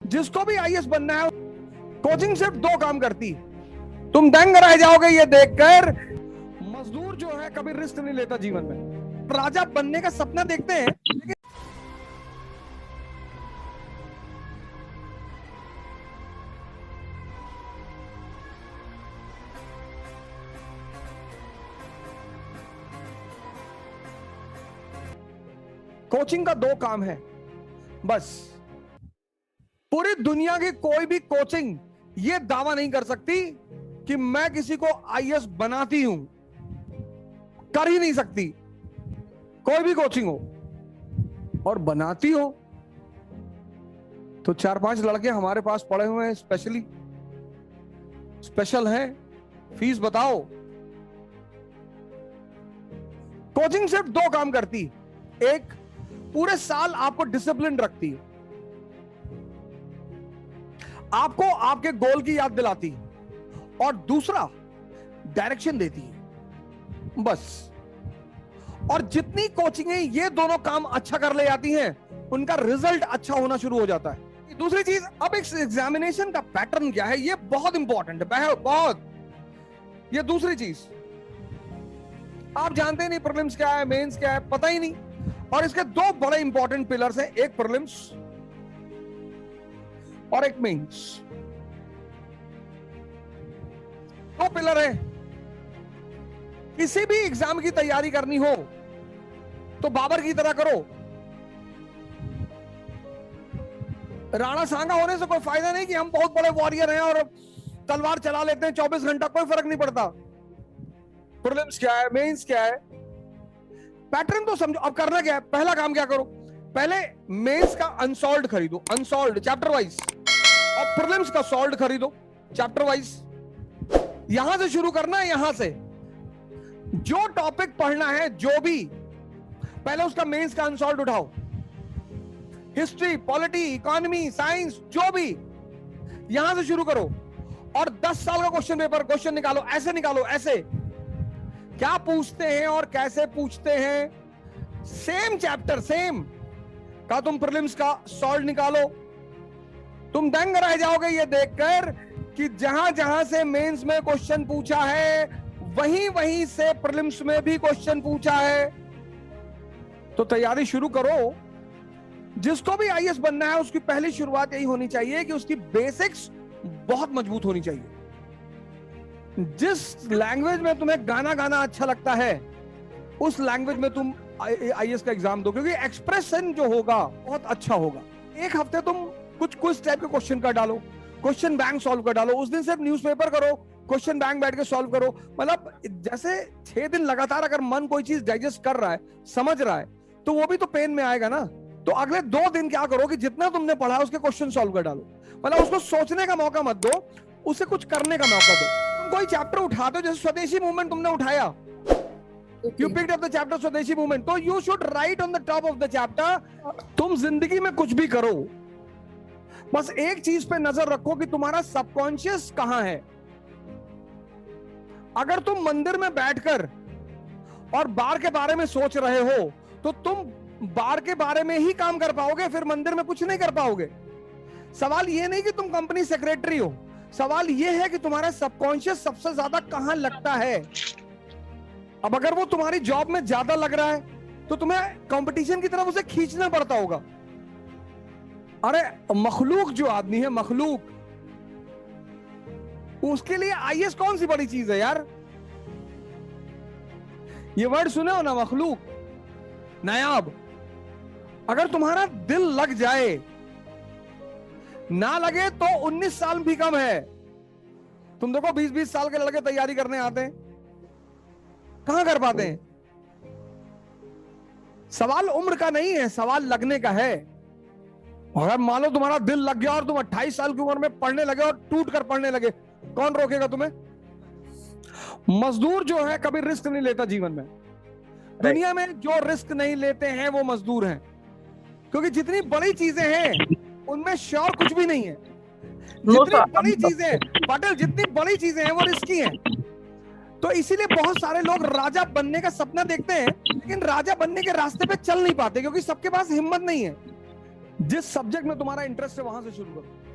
जिसको भी आईएएस बनना है, कोचिंग सिर्फ दो काम करती। तुम दंग रह जाओगे ये देखकर, मजदूर जो है कभी रिस्क नहीं लेता जीवन में। राजा बनने का सपना देखते हैं लेकिन कोचिंग का दो काम है बस। पूरी दुनिया की कोई भी कोचिंग ये दावा नहीं कर सकती कि मैं किसी को आईएएस बनाती हूं, कर ही नहीं सकती। कोई भी कोचिंग हो और बनाती हो तो 4-5 लड़के हमारे पास पड़े हुए हैं, स्पेशल हैं, फीस बताओ। कोचिंग सिर्फ दो काम करती। एक, पूरे साल आपको डिसिप्लिन रखती है, आपको आपके गोल की याद दिलाती है, और दूसरा डायरेक्शन देती है, बस। और जितनी कोचिंगें ये दोनों काम अच्छा कर ले जाती हैं, उनका रिजल्ट अच्छा होना शुरू हो जाता है। दूसरी चीज, अब एक एग्जामिनेशन का पैटर्न क्या है, ये बहुत इंपॉर्टेंट है, बहुत। ये दूसरी चीज आप जानते नहीं, प्रीलिम्स क्या है, मेंस क्या है, पता ही नहीं। और इसके दो बड़े इंपॉर्टेंट पिलर्स हैं, एक प्रीलिम्स और एक मेंस। दो पिलर है। किसी भी एग्जाम की तैयारी करनी हो तो बाबर की तरह करो। राणा सांगा होने से कोई फायदा नहीं कि हम बहुत बड़े वॉरियर हैं और तलवार चला लेते हैं 24 घंटा, कोई फर्क नहीं पड़ता। प्रीलिम्स क्या है, मेंस क्या है, पैटर्न तो समझो। अब करना क्या है, पहला काम क्या करो, पहले मेंस का अनसॉल्व्ड खरीदो, अनसॉल्व्ड चैप्टर वाइज, और प्रीलिम्स का सॉल्व्ड खरीदो चैप्टर वाइज। यहां से शुरू करना है, यहां से जो टॉपिक पढ़ना है, जो भी, पहले उसका मेंस का अनसॉल्व्ड उठाओ। हिस्ट्री, पॉलिटी, इकोनॉमी, साइंस, जो भी, यहां से शुरू करो। और 10 साल का क्वेश्चन निकालो, ऐसे निकालो, ऐसे क्या पूछते हैं और कैसे पूछते हैं, सेम चैप्टर, सेम का तुम प्रीलिम्स का सॉल्व निकालो। तुम दंग रह जाओगे ये देखकर कि जहां जहां से मेंस में क्वेश्चन पूछा है, वहीं वहीं से प्रीलिम्स में भी क्वेश्चन पूछा है। तो तैयारी शुरू करो। जिसको भी आईएएस बनना है, उसकी पहली शुरुआत यही होनी चाहिए कि उसकी बेसिक्स बहुत मजबूत होनी चाहिए। जिस लैंग्वेज में तुम्हें गाना अच्छा लगता है, उस लैंग्वेज में तुम आईएएस का एग्जाम दो, क्योंकि एक्सप्रेशन जो होगा बहुत अच्छा होगा। एक हफ्ते तुम कुछ कुछ टाइप के क्वेश्चन कर डालो, क्वेश्चन बैंक सॉल्व कर डालो। उस दिन सिर्फ न्यूज़पेपर करो, क्वेश्चन बैंक बैठ के सॉल्व करो। मतलब जैसे 6 दिन लगातार अगर मन कोई चीज डाइजेस्ट कर रहा है, समझ रहा है, तो वो भी तो पेन में आएगा ना। तो अगले 2 दिन क्या करो कि जितना तुमने पढ़ा है उसके क्वेश्चन सॉल्व कर डालो। मतलब उसको सोचने का मौका मत दो, उसे कुछ करने का मौका दो। तुम कोई चैप्टर उठाते हो, जैसे स्वदेशी मूवमेंट तुमने उठाया, you picked up the chapter स्वदेशी मूवमेंट, तो you should write on the top of the chapter. तुम जिंदगी में कुछ भी करो, बस एक चीज पे नजर रखो कि तुम्हारा सबकॉन्शियस कहां है। अगर तुम मंदिर में बैठकर और बार के बारे में सोच रहे हो, तो तुम बार के बारे में ही काम कर पाओगे, फिर मंदिर में कुछ नहीं कर पाओगे। सवाल ये नहीं कि तुम कंपनी सेक्रेटरी हो, सवाल ये है कि तुम्हारा सबकॉन्शियस सबसे ज्यादा कहां लगता है। अब अगर वो तुम्हारी जॉब में ज्यादा लग रहा है, तो तुम्हें कंपटीशन की तरफ उसे खींचना पड़ता होगा। अरे मखलूक जो आदमी है, मखलूक, उसके लिए आईएएस कौन सी बड़ी चीज है यार। ये वर्ड सुने हो ना, मखलूक, नायाब। अगर तुम्हारा दिल लग जाए, ना लगे तो 19 साल भी कम है। तुम देखो 20-20 साल के लड़के तैयारी करने आते हैं, कहां कर पाते हैं। सवाल उम्र का नहीं है, सवाल लगने का है। अगर मान लो तुम्हारा दिल लग गया और तुम 28 साल की उम्र में पढ़ने लगे और टूट कर पढ़ने लगे, कौन रोकेगा तुम्हें। मजदूर जो है कभी रिस्क नहीं लेता जीवन में। दुनिया में जो रिस्क नहीं लेते हैं वो मजदूर हैं, क्योंकि जितनी बड़ी चीजें हैं उनमें श्योर कुछ भी नहीं है। जितनी बड़ी चीजें, पटेल, जितनी बड़ी चीजें हैं वो रिस्की हैं। तो इसीलिए बहुत सारे लोग राजा बनने का सपना देखते हैं, लेकिन राजा बनने के रास्ते पे चल नहीं पाते, क्योंकि सबके पास हिम्मत नहीं है। जिस सब्जेक्ट में तुम्हारा इंटरेस्ट है वहां से शुरू करो।